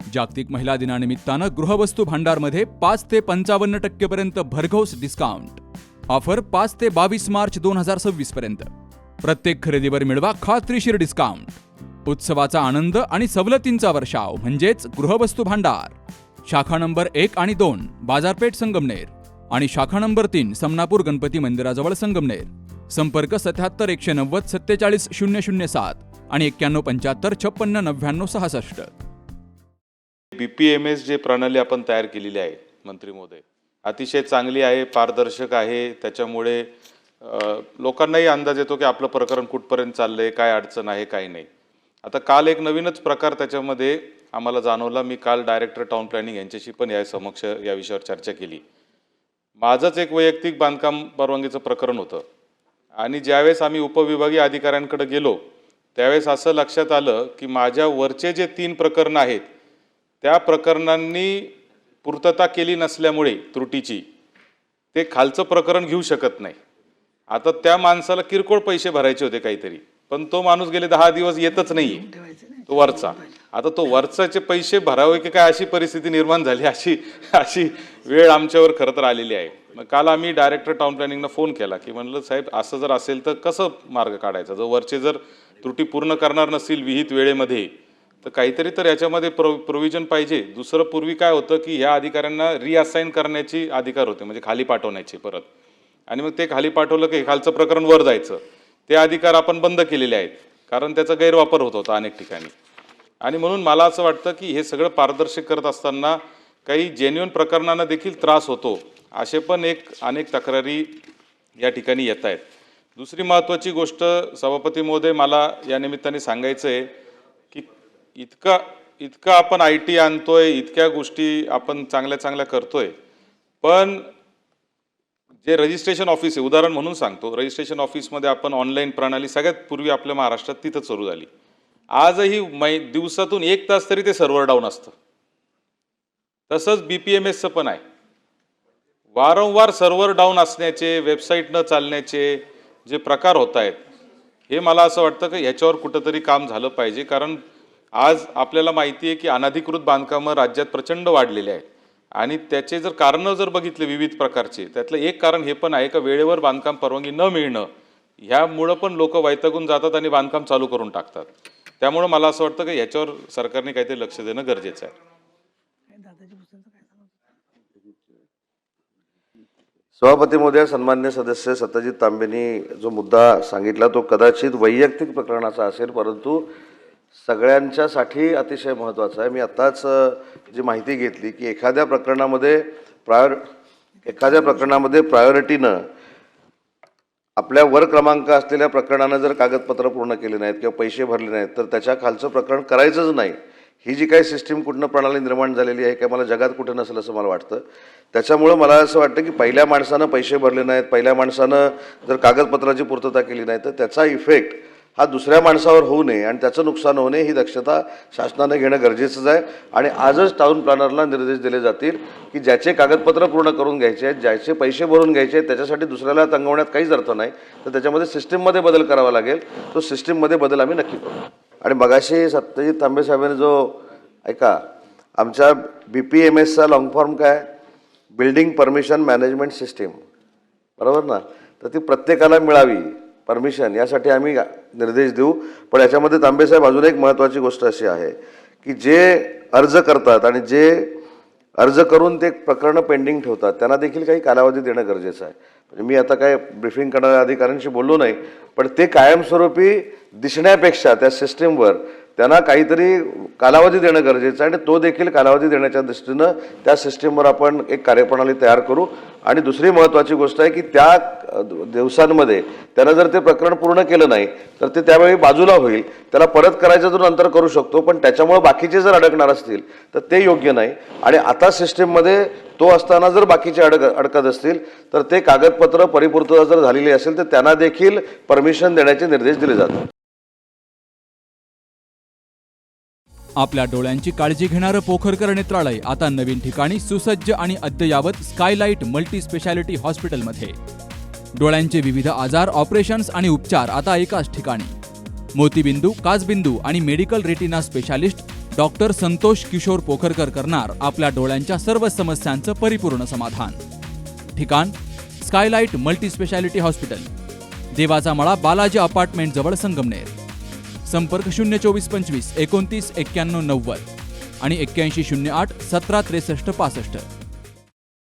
जागतिक महिला दिनानिमित्तानं गृहवस्तू भांडारमध्ये 5 ते 55% पर्यंत भरघोस डिस्काउंट. ऑफर 5 ते 22 मार्च 2026 पर्यंत. प्रत्येक खरेदीवर मिळवा खात्रीशीर डिस्काउंट. उत्सवाचा आनंद आणि सवलतींचा वर्षाव म्हणजेच गृहवस्तू भांडार. शाखा नंबर 1 आणि 2 बाजारपेठ संगमनेर आणि शाखा नंबर 3 समनापूर गणपती मंदिराजवळ संगमनेर. संपर्क 77 190 47 007 आणि 91 75 56 99 66. BPMS जे प्रणाली आपण तयार केलेली आहे मंत्री महोदय, अतिशय चांगली आहे, पारदर्शक आहे. त्याच्यामुळे लोकांनाही अंदाज येतो की आपलं प्रकरण कुठपर्यंत चाललंय, काय अडचण आहे, काय नाही. आता काल एक नवीनच प्रकार त्याच्यामध्ये आम्हाला जाणवला. मी काल डायरेक्टर टाउन प्लॅनिंग यांच्याशी पण या समक्ष या विषयावर चर्चा केली. माझंच एक वैयक्तिक बांधकाम परवानगीचं प्रकरण होतं आणि ज्यावेळेस आम्ही उपविभागीय अधिकाऱ्यांकडे गेलो त्यावेळेस असं लक्षात आलं की माझ्या वरचे जे 3 प्रकरणं आहेत त्या प्रकरणांनी पूर्तता केली नसल्यामुळे त्रुटीची ते खालचं प्रकरण घेऊ शकत नाही. आता त्या माणसाला किरकोळ पैसे भरायचे होते काहीतरी, पण तो माणूस गेले 10 दिवस येतच नाहीये तो वरचा. आता तो वरचाचे पैसे भरावे की काय अशी परिस्थिती निर्माण झाली. अशी वेळ आमच्यावर खरं तर आलेली आहे. मग काल आम्ही डायरेक्टर टाउन प्लॅनिंगला फोन केला की म्हणलं साहेब असं जर असेल तर कसं मार्ग काढायचा. जर वरचे जर त्रुटी पूर्ण करणार नसतील विहित वेळेमध्ये तर काहीतरी तर याच्यामध्ये प्रोव्हिजन पाहिजे. दुसरं पूर्वी काय होतं की ह्या अधिकाऱ्यांना रिअसाइन करण्याची अधिकार होते, म्हणजे खाली पाठवण्याचे परत, आणि मग ते खाली पाठवलं की खालचं प्रकरण वर जायचं. ते अधिकार आपण बंद केलेले आहेत कारण त्याचा गैरवापर होत होता अनेक ठिकाणी. आणि म्हणून मला असं वाटतं की हे सगळं पारदर्शक करत असताना काही जेन्युइन प्रकरणांना देखील त्रास होतो असे पण अनेक तक्रारी या ठिकाणी येत आहेत. दुसरी महत्त्वाची गोष्ट सभापती महोदय मला या निमित्ताने सांगायचं आहे की इतकं आपण IT आणतोय, इतक्या गोष्टी आपण चांगल्या करतोय, पण जे रजिस्ट्रेशन ऑफिस आहे, उदाहरण म्हणून सांगतो, रजिस्ट्रेशन ऑफिसमध्ये आपण ऑनलाईन प्रणाली सगळ्यात पूर्वी आपल्या महाराष्ट्रात तिथं सुरू झाली. आजही दिवसातून 1 तास तरी ते सर्व्हर डाऊन असतं. तसंच BPMSचं पण आहे. वारंवार सर्व्हर डाऊन असण्याचे, वेबसाईट न चालण्याचे जे प्रकार होत आहेत हे मला असं वाटतं की ह्याच्यावर कुठंतरी काम झालं पाहिजे. कारण आज आपल्याला माहिती आहे की अनधिकृत बांधकामं राज्यात प्रचंड वाढलेले आहेत आणि त्याचे जर कारणं जर बघितले विविध प्रकारचे, त्यातलं एक कारण हे पण आहे का वेळेवर बांधकाम परवानगी न मिळणं, ह्यामुळं पण लोक वैतागून जातात आणि बांधकाम चालू करून टाकतात. त्यामुळं मला असं वाटतं की ह्याच्यावर सरकारने काहीतरी लक्ष देणं गरजेचं आहे. सभापती महोदय, सन्मान्य सदस्य सत्यजित तांबेंनी जो मुद्दा सांगितला तो कदाचित वैयक्तिक प्रकरणाचा असेल, परंतु सगळ्यांच्यासाठी अतिशय महत्त्वाचा आहे. मी आत्ताच जी माहिती घेतली की एखाद्या प्रकरणामध्ये प्रायोरिटीनं आपल्या वर क्रमांक असलेल्या प्रकरणानं जर कागदपत्र पूर्ण केले नाहीत किंवा पैसे भरले नाहीत तर त्याच्या खालचं प्रकरण करायचंच नाही. ही जी काही सिस्टीम कुठनं प्रणाली निर्माण झालेली आहे काय मला जगात कुठं नसेल असं मला वाटतं. त्याच्यामुळं मला असं वाटतं की पहिल्या माणसानं पैसे भरले नाहीत, पहिल्या माणसानं जर कागदपत्राची पूर्तता केली नाही तर त्याचा इफेक्ट हा दुसऱ्या माणसावर होऊ नये आणि त्याचं नुकसान होऊ नये ही दक्षता शासनाने घेणं गरजेचंच आहे. आणि आजच टाउन प्लॅनरला निर्देश दिले जातील की ज्याचे कागदपत्र पूर्ण करून घ्यायचे आहेत, ज्याचे पैसे भरून घ्यायचे आहेत, त्याच्यासाठी दुसऱ्याला तंगवण्यात काहीच अर्थ नाही. तर त्याच्यामध्ये सिस्टीममध्ये बदल करावा लागेल. तो सिस्टीममध्ये बदल आम्ही नक्की करू. आणि मगाशी सत्यजित तांबे साहेबांनी जो आमच्या BPMSचा लॉंग फॉर्म काय, बिल्डिंग परमिशन मॅनेजमेंट सिस्टीम, बरोबर ना, तर ती प्रत्येकाला मिळावी परमिशन, यासाठी आम्ही निर्देश देऊ. पण याच्यामध्ये तांबेसाहेब अजून एक महत्त्वाची गोष्ट अशी आहे की जे अर्ज करतात आणि जे अर्ज करून ते प्रकरणं पेंडिंग ठेवतात त्यांना देखील काही कालावधी देणं गरजेचं आहे. म्हणजे मी आता काय ब्रीफिंग करणाऱ्या अधिकाऱ्यांशी बोललो नाही, पण ते कायमस्वरूपी दिसण्यापेक्षा त्या सिस्टीमवर त्यांना काहीतरी कालावधी देणं गरजेचं आहे आणि तो देखील कालावधी देण्याच्या दृष्टीनं त्या सिस्टीमवर आपण एक कार्यप्रणाली तयार करू. आणि दुसरी महत्त्वाची गोष्ट आहे की त्या दिवसांमध्ये त्यानं जर ते प्रकरण पूर्ण केलं नाही तर ते त्यावेळी बाजूला होईल. त्याला परत करायचं तर नंतर करू शकतो, पण त्याच्यामुळे बाकीचे जर अडकणार असतील तर ते योग्य नाही. आणि आता सिस्टीममध्ये तो असताना जर बाकीचे अडकत असतील तर ते कागदपत्र परिपूर्तता जर झालेली असेल तर त्यांना देखील परमिशन देण्याचे निर्देश दिले जातात. आपल्या डोळ्यांची काळजी घेणारं पोखरकर नेत्रालय आता नवीन ठिकाणी सुसज्ज आणि अद्ययावत स्कायलाइट मल्टी स्पेशालिटी हॉस्पिटलमध्ये. डोळ्यांचे विविध आजार, ऑपरेशन्स आणि उपचार आता एकाच ठिकाणी. मोतीबिंदू, काचबिंदू आणि medical retina specialist doctor Santosh Kishore Pokharkar करणार आपल्या डोळ्यांच्या सर्व समस्यांचं परिपूर्ण समाधान. ठिकाण स्कायलाइट मल्टी स्पेशालिटी हॉस्पिटल, देवाचा मळा, बालाजी अपार्टमेंट जवळ, संगमनेर. संपर्क 02425 29 91 90 आणि 8108 17 63 65.